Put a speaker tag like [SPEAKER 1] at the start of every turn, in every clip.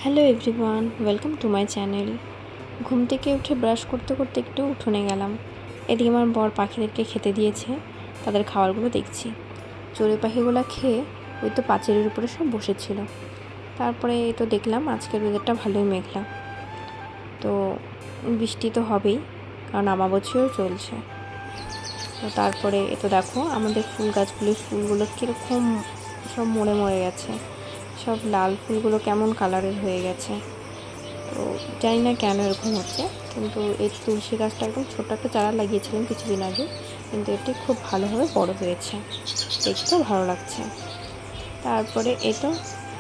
[SPEAKER 1] Hello everyone, welcome to my channel. ঘুম থেকে উঠে ব্রাশ করতে করতে একটু উঠোনে গেলাম। এদিকে আমার বর পাখিদেরকে খেতে দিয়েছে, তাদের খাবারগুলো দেখছি। চড়ুই পাখিগুলো খেয়ে ওই তো পাঁচিলের উপরে সব বসেছিল। তারপরে এই তো দেখলাম আজকের ওয়েদারটা ভালোই মেঘলা, তো বৃষ্টি তো হবেই, কারণ আমাবস্যাও চলছে। তো তারপরে এ তো দেখো আমাদের ফুল গাছগুলোর ফুলগুলো কীরকম সব মরে মরে গেছে, সব লাল ফুলগুলো কেমন কালারের হয়ে গেছে। তো জানি না কেন এরকম হচ্ছে, কিন্তু এই তুলসী গাছটা একদম ছোট্ট একটা চারা লাগিয়েছিলাম কিছুদিন আগে, কিন্তু এটি খুব ভালোভাবে বড় হয়েছে, দেখতেও ভালো লাগছে। তারপরে এই তো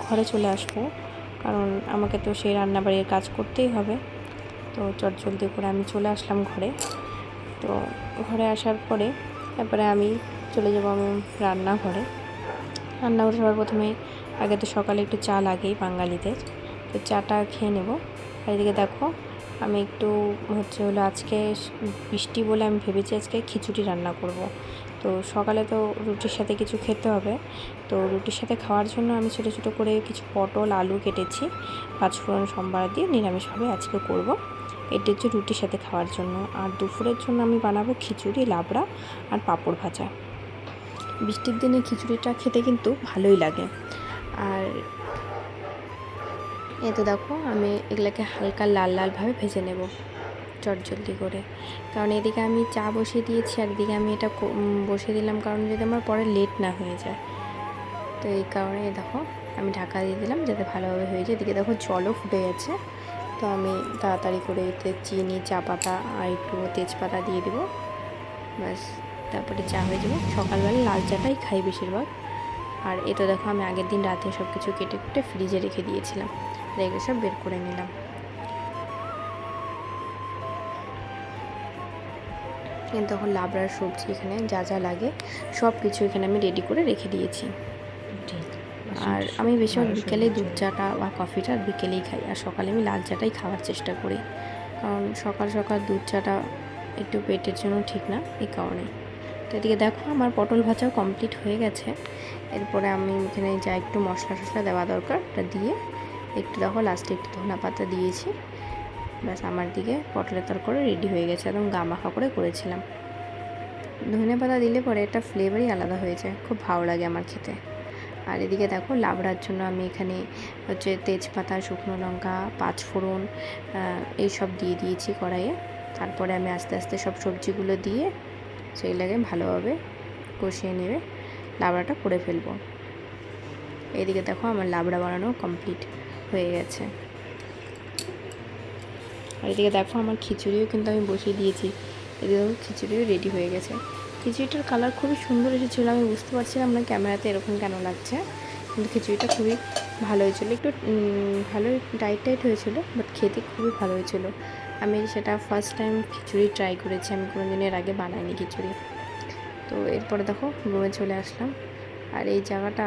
[SPEAKER 1] ঘরে চলে আসবো, কারণ আমাকে তো সেই রান্নাবাড়ির কাজ করতেই হবে। তো চটজলদি করে আমি চলে আসলাম ঘরে। তো ঘরে আসার পরে তারপরে আমি চলে যাবো আমি রান্নাঘরে। রান্নাঘরে সবার প্রথমে আগে তো সকালে একটু চা লাগেই বাঙালিদের, তো চাটা খেয়ে নেব। আর এদিকে দেখো আমি একটু হলো আজকে বৃষ্টি বলে আমি ভেবেছি আজকে খিচুড়ি রান্না করব। তো সকালে তো রুটির সাথে কিছু খেতে হবে, তো রুটির সাথে খাওয়ার জন্য আমি ছোটো ছোটো করে কিছু পটল আলু কেটেছি, পাঁচফোড়ন সম্বার দিয়ে নিরামিষভাবে আজকে করব। এটি হচ্ছে রুটির সাথে খাওয়ার জন্য। আর দুপুরের জন্য আমি বানাবো খিচুড়ি, লাবড়া আর পাঁপড় ভাজা। বৃষ্টির দিনে খিচুড়িটা খেতে কিন্তু ভালোই লাগে। আর এ তো দেখো আমি এগুলোকে হালকা লাল লালভাবে ভেজে নেব চটজলদি করে, কারণ এদিকে আমি চা বসিয়ে দিয়েছি আর এদিকে আমি এটা বসিয়ে দিলাম কারণ যদি আমার পরে লেট না হয়ে যায়। তো এই কারণে দেখো আমি ঢাকা দিয়ে দিলাম যাতে ভালোভাবে হয়ে যায়। এদিকে দেখো জলও ফুটে গেছে, তো আমি তাড়াতাড়ি করে এতে চিনি, চা পাতা আর একটু তেজপাতা দিয়ে দেবো, ব্যাস তারপরে চা হয়ে যাবে। সকালবেলা লাল চাটাই খাই বেশিরভাগ। আর এটা দেখো আমি আগের দিন রাতে সব কিছু কেটে কুটে ফ্রিজে রেখে দিয়েছিলাম, এগুলো সব বের করে নিলাম। তখন লাবড়ার সবজি এখানে যা যা লাগে সব কিছু এখানে আমি রেডি করে রেখে দিয়েছি। আর আমি বেশিরভাগ বিকেলেই দুধ চাটা বা কফিটা বিকেলেই খাই, আর সকালে আমি লাল চাটাই খাওয়ার চেষ্টা করি, কারণ সকাল সকাল দুধ চাটা একটু পেটের জন্য ঠিক না, এই কারণে। তো এদিকে দেখো আমার পটল ভাজাও কমপ্লিট হয়ে গেছে। এরপরে আমি এখানে যা একটু মশলা টশলা দেওয়া দরকার ওটা দিয়ে একটু দেখো লাস্টে একটু ধনা পাতা দিয়েছি, ব্যাস আমার দিকে পটলের তরকারি রেডি হয়ে গেছে। একদম গামাখা করে করেছিলাম। ধনে পাতা দিলে পরে একটা ফ্লেভারই আলাদা হয়ে যায়, খুব ভালো লাগে আমার খেতে। আর এদিকে দেখো লাবড়ার জন্য আমি এখানে হচ্ছে তেজপাতা, শুকনো লঙ্কা, পাঁচফোড়ন এইসব দিয়ে দিয়েছি কড়াইয়ে। তারপরে আমি আস্তে আস্তে সব সবজিগুলো দিয়ে সেইগুলোকে ভালোভাবে কষিয়ে নেবে লাবড়াটা করে ফেলবো। এইদিকে দেখো আমার লাবড়া বানানো কমপ্লিট হয়ে গেছে। আর এদিকে দেখো আমার খিচুড়িও কিন্তু আমি বসিয়ে দিয়েছি, এদিকে দেখো খিচুড়িও রেডি হয়ে গেছে। খিচুড়িটার কালার খুবই সুন্দর এসেছিলো, আমি বুঝতে পারছিলাম না ক্যামেরাতে এরকম কেন লাগছে, কিন্তু খিচুড়িটা খুবই ভালো হয়েছিলো। একটু ভালোই টাইট টাইট হয়েছিলো, বাট খেতে খুবই ভালো হয়েছিলো। আমি সেটা ফার্স্ট টাইম খিচুড়ি ট্রাই করেছি, আমি কোনো দিনের আগে বানাইনি খিচুড়ি। তো এরপরে দেখো রুমে চলে আসলাম। আর এই জায়গাটা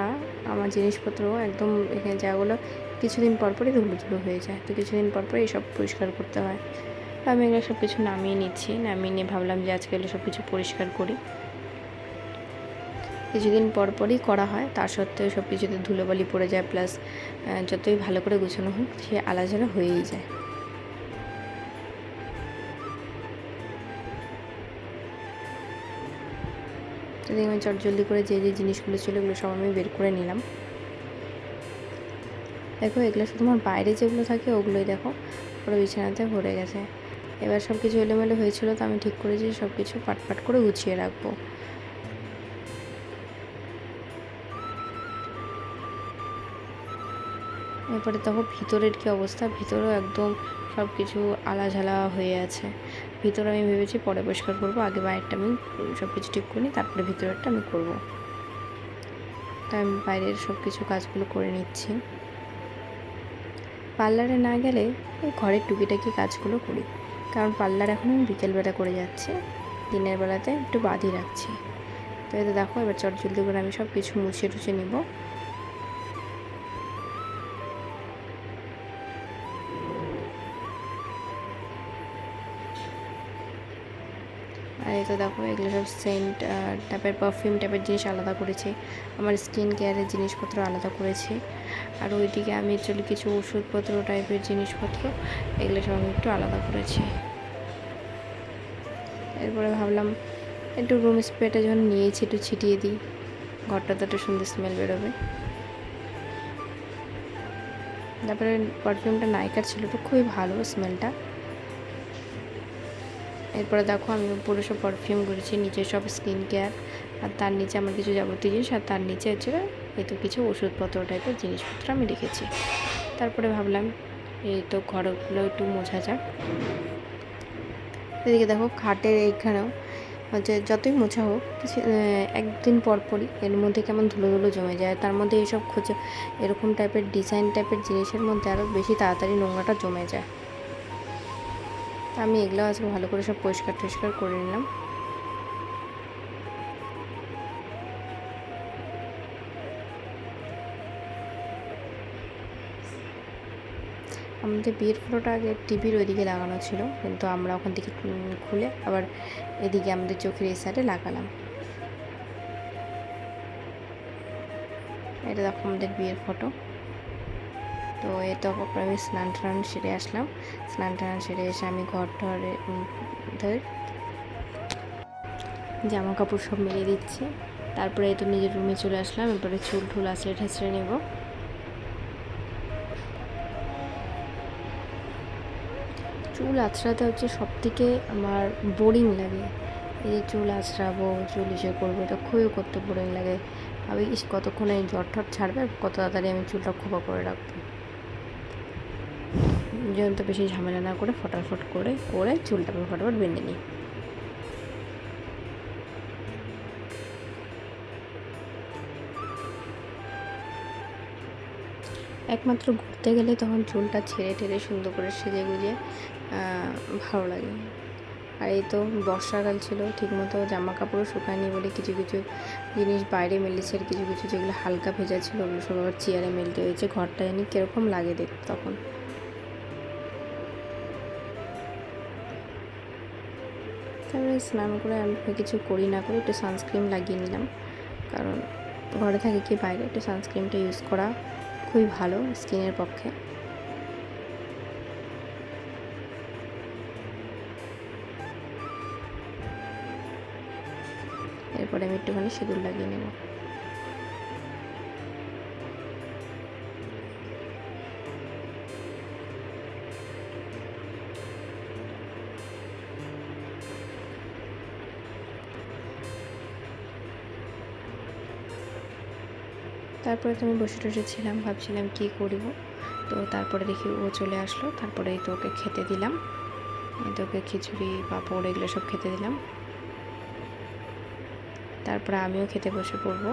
[SPEAKER 1] আমার জিনিসপত্র একদম এখানে জায়গাগুলো কিছুদিন পরপরই ধুলো ধুলো হয়ে যায়, তো কিছুদিন পরপরই এসব পরিষ্কার করতে হয়। তো আমি এগুলো সব কিছু নামিয়ে নিচ্ছি, নামিয়ে নিয়ে ভাবলাম যে আজকে এগুলো সব কিছু পরিষ্কার করি। কিছুদিন পরপরই করা হয়, তা সত্ত্বেও সব কিছুতে ধুলোবালি পড়ে যায়, প্লাস যতই ভালো করে গুছানো হোক সে আলাঝালা হয়েই যায়। তো আমি চটজলদি করে যে যে জিনিসগুলো ছিল ওগুলো সব আমি বের করে নিলাম। দেখো এগুলো শুধু আমার বাইরে যেগুলো থাকে ওগুলোই দেখো পুরো বিছানাতে ভরে গেছে। এবার সব কিছু এলোমেলো হয়েছিল, তো আমি ঠিক করেছি সব কিছু পাট করে গুছিয়ে রাখবো। এরপরে দেখো ভিতরের কী অবস্থা, ভিতরেও একদম সব কিছু আলাঝালা হয়ে আছে। ভিতরে আমি ভেবেছি পরে পরিষ্কার করবো, আগে বাইরেটা আমি সব কিছু ঠিক করি, তারপরে ভিতরেরটা আমি করবো। তাই আমি বাইরের সব কিছু কাজগুলো করে নিচ্ছি। পার্লারে না গেলে এই ঘরের টুকিটাকি কাজগুলো করি, কারণ পার্লার এখন আমি বিকেলবেলা করে যাচ্ছি, দিনের বেলাতে একটু বাদই রাখছি। তো এতে দেখো এবার চটজলদি করে আমি সব কিছু মুছে টুছে নিব। আর এই তো দেখো এগুলো সব সেন্ট টাইপের পারফিউম টাইপের জিনিস আলাদা করেছি, আমার স্কিন কেয়ারের জিনিসপত্র আলাদা করেছি। আর ওইদিকে আমি অ্যাকচুয়ালি কিছু ওষুধপত্র টাইপের জিনিসপত্র এগুলো সব আমি একটু আলাদা করেছি। এরপরে ভাবলাম একটু রুম স্প্রেটা যখন নিয়েছি একটু ছিটিয়ে দিই, ঘরটাতে একটা সুন্দর স্মেল বেরোবে। তারপরে পারফিউমটা নাইকার ছিল, তো খুবই ভালো স্মেলটা। এরপরে দেখো আমি পুরো সব পারফিউম করেছি, নিচে সব স্কিন কেয়ার, আর তার নিচে আমার কিছু যাবতীয় জিনিস, আর তার নিচে হচ্ছে এই তো কিছু ওষুধপত্র টাইপের জিনিসপত্র আমি রেখেছি। তারপরে ভাবলাম এই তো ঘরগুলো একটু মোছা যাক। এদিকে দেখো খাটের এইখানেও হচ্ছে যতই মোছা হোক কিছু একদিন পর পরই এর মধ্যে কেমন ধুলো ধুলো জমে যায়, তার মধ্যে এইসব খোঁজে এরকম টাইপের ডিজাইন টাইপের জিনিসের মধ্যে আরও বেশি তাড়াতাড়ি নোংরাটা জমে যায়। তা আমি এগুলো আজকে ভালো করে সব পরিষ্কার টরিষ্কার করে নিলাম। আমাদের বিয়ের ফটোটা আগে টিভির ওইদিকে লাগানো ছিল, কিন্তু আমরা ওখান থেকে খুলে আবার এদিকে আমাদের চোখের এই সাইডে লাগালাম। এটা দেখো আমাদের বিয়ের ফটো। তো এটা আমি স্নান টান সেরে আসলাম, স্নান টান সেরে এসে আমি ঘর টরে জামা কাপড় সব মেলে দিচ্ছি। তারপরে এই তো নিজের রুমে চলে আসলাম। এরপরে চুল টুল আছড়ে ঠাছড়ে নেব। চুল আছড়াতে হচ্ছে সব থেকে আমার বোরিং লাগে। এই যে চুল আছড়াবো, চুল ইসে করবো, এটা খুবই করতে বোরিং লাগে। ভাবি কতক্ষণে এই জ্বর ঠর ছাড়বে, কত তাড়াতাড়ি আমি চুলটা খোপা করে রাখবো, যেন তো বেশি ঝামেলা না করে ফটাফট করে চুলটাকে ফটাফট বেঁধে নিই। একমাত্র ঘুরতে গেলে তখন চুলটা ছেড়ে টেরে সুন্দর করে সেজে গুজে ভালো লাগে। আর এই তো বর্ষাকাল ছিল, ঠিকমতো জামা কাপড়ও শুকায়নি বলে কিছু কিছু জিনিস বাইরে মেলেছে, আর কিছু কিছু যেগুলো হালকা ভেজা ছিল ওগুলো সব আবার চেয়ারে মেলতে হয়েছে। ঘরটা জানি কীরকম লাগে দেখতে তখন। তারপরে স্নান করে আমি কিছু করি না করে একটু সানস্ক্রিন লাগিয়ে নিলাম, কারণ ঘরে থাকে কি বাইরে, একটু সানস্ক্রিনটা ইউজ করা খুবই ভালো স্কিনের পক্ষে। এরপরে আমি একটুখানি সিঁদুর লাগিয়ে নেব। তারপরে তো আমি বসে টসে ছিলাম, ভাবছিলাম কী করব। তো তারপরে দেখি ও চলে আসলো। তারপরে এই তো ওকে খেতে দিলাম, এই তো ওকে খিচুড়ি পাঁপড় এগুলো সব খেতে দিলাম। তারপরে আমিও খেতে বসে পড়বো।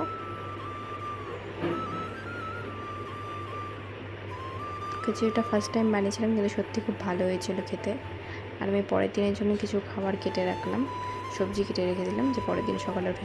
[SPEAKER 1] খিচুড়িটা ফার্স্ট টাইম বানিয়েছিলাম, কিন্তু সত্যি খুব ভালো হয়েছিল খেতে। আর আমি পরের দিনের জন্য কিছু খাবার কেটে রাখলাম, সবজি কেটে রেখে দিলাম, যে পরের দিন সকালে উঠে